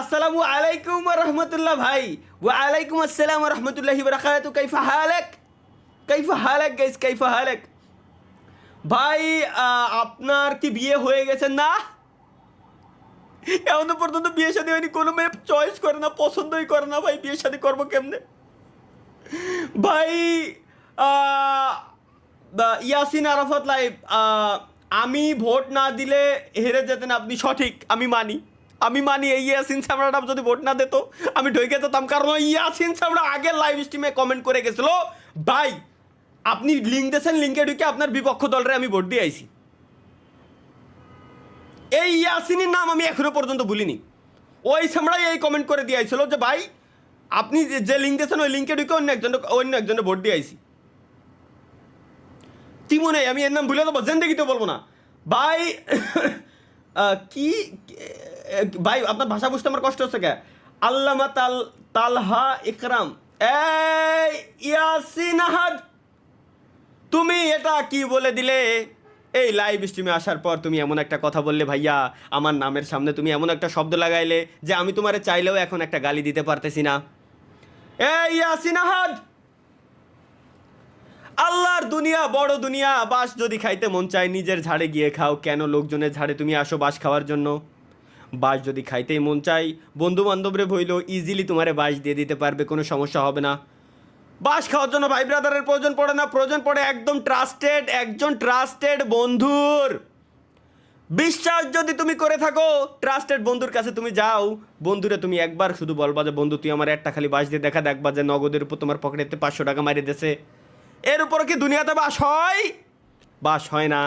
আসসালামু আলাইকুম ওয়া রাহমাতুল্লাহ ভাই। ওয়া আলাইকুম আসসালাম ওয়া রাহমাতুল্লাহি ওয়া বারাকাতুহু। কাইফা হালাক? কাইফা হালাক গাইস? কাইফা হালাক? ভাই আপনার কি বিয়ে হয়ে গেছে না? এখনো পর্যন্ত বিয়ে শাদী হয়নি। কোনো মেয়ে চয়েস করে না, পছন্দই করে না ভাই। বিয়ে শাদী করবো কেমনে ভাই? আহ, ইয়াসিন আরাফাত লাইভ, আমি ভোট না দিলে হেরে যেতেন আপনি, সঠিক। আমি মানি এই ইয়াসিন সামরাটা যদি ভোট না দিত আমি ঢুকে যেতাম, কারণ ওই ইয়াসিন সামরা আগের লাইভ স্ট্রিমে কমেন্ট করে গেছিল ভাই আপনি লিঙ্ক দিয়েছেন, লিঙ্কে ঢুকে আপনার বিপক্ষ দলরে আমি ভোট দিয়ে আইছি। এই ইয়াসিনের নাম আমি এখনো পর্যন্ত ভুলিনি। ওই সামরাই এই কমেন্ট করে দিয়ে আইছিল যে ভাই আপনি যে লিঙ্ক দিয়েছেন ওই লিঙ্কে ঢুকে অন্য একজনে ভোট দিয়ে আইছি। কি মনে হয় আমি এর নাম ভুলে দেবো? জিন্দেগিতে বলবো না ভাই। কি ভাই আপনার ভাষা বুঝতে আমার কষ্ট হচ্ছে কে? আল্লামা তালহা ইকরাম, এই ইয়াসিন আহাদ, তুমি এটা কি বলে দিলে? এই লাইভ স্ট্রিমে আসার পর তুমি এমন একটা কথা বললে ভাইয়া, আমার নামের সামনে তুমি এমন একটা শব্দ লাগাইলে যে আমি তোমারে চাইলেও এখন একটা গালি দিতে পারতেছি না। এই ইয়াসিন আহাদ, আল্লাহর দুনিয়া বড় দুনিয়া, বাঁশ যদি খাইতে মন চায় নিজের ঝাড়ে গিয়ে খাও, কেন লোকজনের ঝাড়ে তুমি আসো বাঁশ খাওয়ার জন্য? বাঁশ যদি খাইতেই মন চাই, বন্ধু বান্ধবরে ভইল ইজিলি তোমারে বাঁশ দিয়ে দিতে পারবে, কোনো সমস্যা হবে না। বাঁশ খাওয়ার জন্য ভাই ব্রাদারের প্রয়োজন পড়ে না, প্রয়োজন পড়ে একজন ট্রাস্টেড বন্ধুর। বিশ্বাস যদি তুমি করে থাকো, ট্রাস্টেড বন্ধুর কাছে তুমি যাও, বন্ধুরে তুমি একবার শুধু বলবা যে বন্ধু তুই আমার একটা খালি বাঁশ দিয়ে দেখা, দেখবা যে নগদের উপর তোমার পকেটেতে 500 টাকা মারিয়ে দিয়েছে। এর উপরও কি দুনিয়াতে বাস হয়? বাস হয় না।